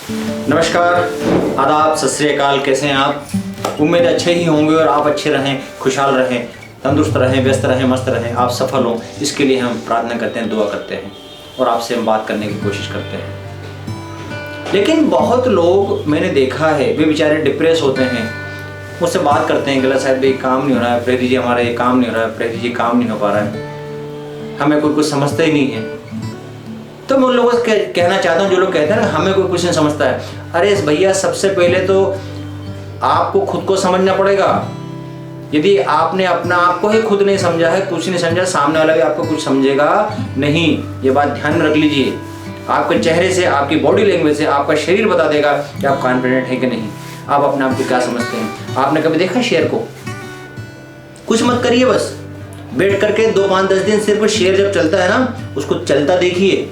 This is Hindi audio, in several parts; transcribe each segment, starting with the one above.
नमस्कार, आदाब, सत श्री अकाल। कैसे हैं आप? उम्मीद अच्छे ही होंगे और आप अच्छे रहें, खुशहाल रहें, तंदुरुस्त रहें, व्यस्त रहें, मस्त रहें, आप सफल हों, इसके लिए हम प्रार्थना करते हैं, दुआ करते हैं और आपसे हम बात करने की कोशिश करते हैं। लेकिन बहुत लोग मैंने देखा है, वे बेचारे डिप्रेस होते हैं, मुझसे बात करते हैं कि साहब भाई काम नहीं हो रहा है, प्रेरित जी हमारा ये काम नहीं हो रहा है, प्रेरित जी काम नहीं हो पा रहा है, हमें कोई कुछ समझता ही नहीं है। तो मैं उन लोगों से कहना चाहता हूँ जो लोग कहते हैं ना हमें कोई कुछ नहीं समझता है, अरे भैया सबसे पहले तो आपको खुद को समझना पड़ेगा। यदि आपने अपना आप को ही खुद नहीं समझा है, कुछ नहीं समझा, सामने वाला भी आपको कुछ समझेगा नहीं। ये बात ध्यान में रख लीजिए। आपके चेहरे से, आपकी बॉडी लैंग्वेज से आपका शरीर बता देगा कि आप कॉन्फिडेंट हैं कि नहीं, आप अपने आप को क्या समझते हैं। आपने कभी देखा शेर को? कुछ मत करिए, बस बैठ करके 2-5-10 दिन सिर्फ शेर जब चलता है ना, उसको चलता देखिए,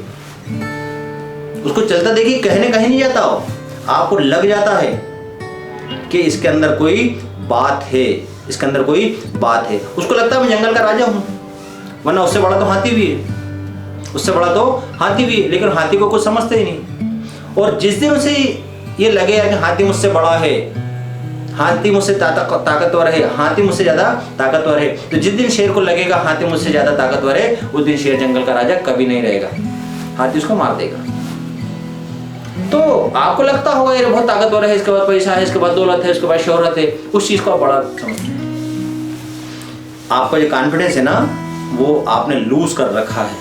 उसको चलता देखिए, कहीं नहीं जाता हो, आपको लग जाता है कि इसके अंदर कोई बात है, इसके अंदर कोई बात है। उसको लगता है मैं जंगल का राजा हूं, वरना उससे बड़ा तो हाथी भी है, उससे बड़ा तो हाथी भी है, लेकिन हाथी को कुछ समझते ही नहीं। और जिस दिन उसे ये लगेगा कि हाथी मुझसे बड़ा है, हाथी मुझसे ताकतवर है, हाथी मुझसे ज्यादा ताकतवर है, तो जिस दिन शेर को लगेगा हाथी मुझसे ज्यादा ताकतवर है, उस दिन शेर जंगल का राजा कभी नहीं रहेगा, हाथी उसको मार देगा। तो आपको लगता होगा ये बहुत ताकतवर है, इसके बाद पैसा है, इसके बाद दौलत है, इसके बाद शोहरत है, उस चीज को आप बड़ा समझते हैं। आपका जो कॉन्फिडेंस है ना, वो आपने लूज कर रखा है।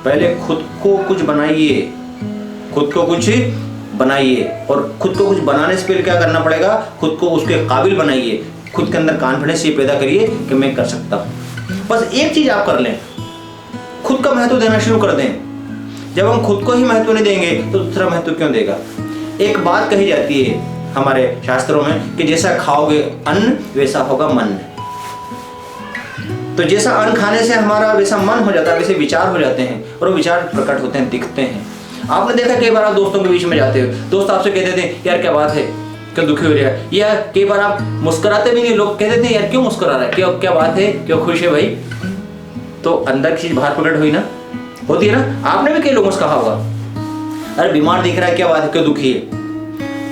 पहले खुद को कुछ बनाइए, खुद को कुछ बनाइए, और खुद को कुछ बनाने से पहले क्या करना पड़ेगा, खुद को उसके काबिल बनाइए, खुद के अंदर कॉन्फिडेंस ये पैदा करिए कि मैं कर सकता हूँ। बस एक चीज आप कर लें, खुद का महत्व देना शुरू कर दें। जब हम खुद को ही महत्व नहीं देंगे तो दूसरा महत्व क्यों देगा? एक बात कही जाती है हमारे शास्त्रों में कि जैसा खाओगे अन्न वैसा होगा मन। तो जैसा अन्न खाने से हमारा वैसा मन हो जाता है, वैसे विचार हो जाते हैं, और वो विचार प्रकट होते हैं, दिखते हैं। आपने देखा कई बार आप दोस्तों के बीच में जाते हो, दोस्त आपसे कहते थे यार क्या बात है, क्यों दुखी हो रहा है, या कई बार आप मुस्कुराते भी नहीं, लोग कहते थे यार क्यों मुस्कुरा रहा है, क्यों, क्या बात है, क्यों खुश है भाई? तो अंदर की चीज बाहर प्रकट हुई ना, होती है ना। आपने भी कई लोगों से कहा होगा अरे बीमार दिख रहा है, क्या बात है, क्यों दुखी है?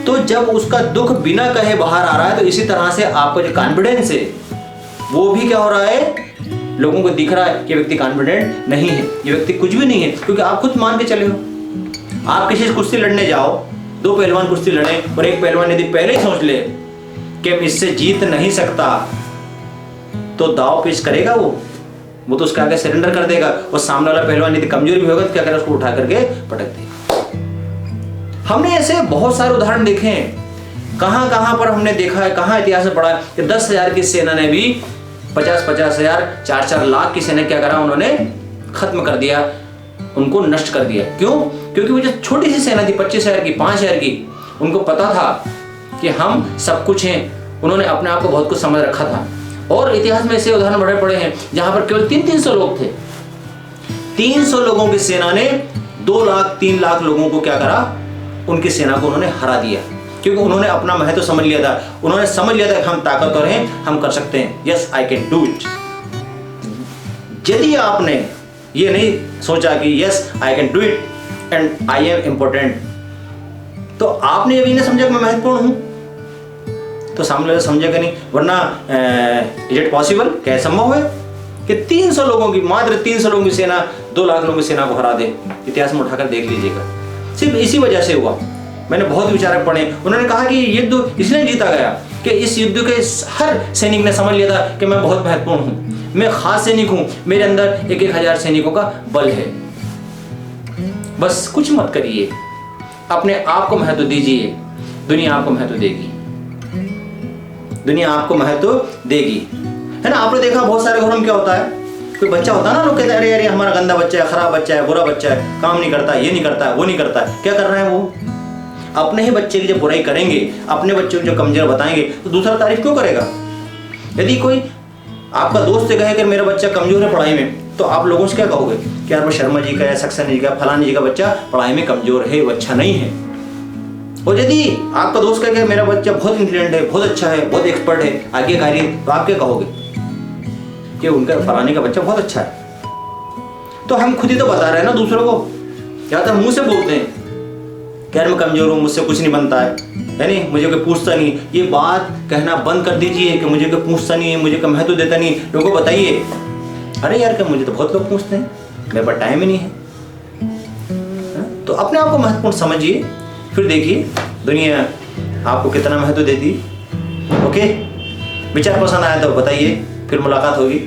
तो जब उसका दुख बिना कहे बाहर आ रहा है, तो इसी तरह से आपका जो कॉन्फिडेंस है वो भी क्या हो रहा है, लोगों को दिख रहा है कि व्यक्ति कॉन्फिडेंट नहीं है, ये व्यक्ति कुछ भी नहीं है, क्योंकि आप खुद मान के चले हो। आप किसी से कुश्ती लड़ने जाओ, 2 पहलवान कुश्ती लड़े, और एक पहलवान यदि पहले ही सोच ले कि मैं इससे जीत नहीं सकता, तो दाव पेश करेगा वो तो उसके आगे सरेंडर कर देगा। और सामने वाला पहलवान यदि कमजोर भी होगा तो क्या करेगा, उसको उठा करके पटक देगा। हमने ऐसे बहुत सारे उदाहरण देखे हैं, कहां पर हमने देखा है, कहां इतिहास में पढ़ा है कि 10,000 की सेना ने भी 50,000, 4 लाख की सेना क्या करा, उन्होंने खत्म कर दिया, उनको नष्ट कर दिया। क्यों? क्योंकि वो जो छोटी सी सेना थी 25,000 की, 5,000 की, उनको पता था कि हम सब कुछ हैं, उन्होंने अपने आप को बहुत कुछ समझ रखा था। और इतिहास में ऐसे उदाहरण बड़े पड़े हैं जहां पर केवल 300 लोग थे, 300 लोगों की सेना ने 2 लाख 3 लाख लोगों को क्या करा, उनकी सेना को उन्होंने हरा दिया, क्योंकि उन्होंने अपना महत्व समझ लिया था। उन्होंने समझ लिया था कि हम ताकतवर हैं, हम कर सकते हैं, yes I can do it. यदि आपने ये नहीं सोचा कि yes I can do it and I am important, तो आपने ये भी नहीं समझा कि मैं महत्वपूर्ण हूं, तो सामने वाला समझेगा नहीं। वरना इज इट पॉसिबल, क्या संभव है कि 300 लोगों की, मात्र 300 लोगों की सेना 2 लाख लोगों की सेना को हरा दे? इतिहास में उठाकर देख लीजिएगा। सिर्फ इसी वजह से हुआ। मैंने बहुत विचारक पढ़े, उन्होंने कहा कि युद्ध इसलिए जीता गया कि इस युद्ध के हर सैनिक ने समझ लिया था कि मैं बहुत महत्वपूर्ण हूं, मैं खास सैनिक हूं, मेरे अंदर 1,000 सैनिकों का बल है। बस कुछ मत करिए, अपने आप को महत्व दीजिए, दुनिया आपको महत्व देगी, दुनिया आपको महत्व देगी, है ना। आपने देखा बहुत सारे घरों में क्या होता है, कोई बच्चा होता है ना, लोग कहते हैं अरे यार हमारा गंदा बच्चा है, खराब बच्चा है, बुरा बच्चा है, काम नहीं करता, ये नहीं करता, वो नहीं करता। क्या कर रहे हैं वो? अपने ही बच्चे की जब बुराई करेंगे, अपने बच्चे को जो कमजोर बताएंगे, तो दूसरा तारीफ क्यों करेगा? यदि कोई आपका दोस्त कहे कि मेरा बच्चा कमजोर है पढ़ाई में, तो आप लोगों से क्या कहोगे कि यार वो शर्मा जी का या सक्सेना जी का, फलानी जी का बच्चा पढ़ाई में कमजोर है, वो अच्छा नहीं है। और यदि आपका दोस्त कहे कि मेरा बच्चा बहुत इंटेलिजेंट है, बहुत अच्छा है, बहुत एक्सपर्ट है, आज्ञाकारी है, तो आप क्या कहोगे कि उनका फलाने का बच्चा बहुत अच्छा है। तो हम खुद ही तो बता रहे हैं ना दूसरों को, या तो मुंह से बोलते हैं कि यार मैं कमज़ोर हूँ, मुझसे कुछ नहीं बनता है नहीं, मुझे कोई पूछता नहीं। ये बात कहना बंद कर दीजिए कि मुझे कोई पूछता नहीं है, मुझे कोई महत्व देता नहीं। लोगों को बताइए, अरे यार क्या मुझे तो बहुत लोग पूछते हैं, मेरे पास टाइम ही नहीं है। तो अपने आप को महत्वपूर्ण समझिए, फिर देखिए दुनिया आपको कितना महत्व देती। ओके, विचार पसंद आया तो बताइए, फिर मुलाकात होगी।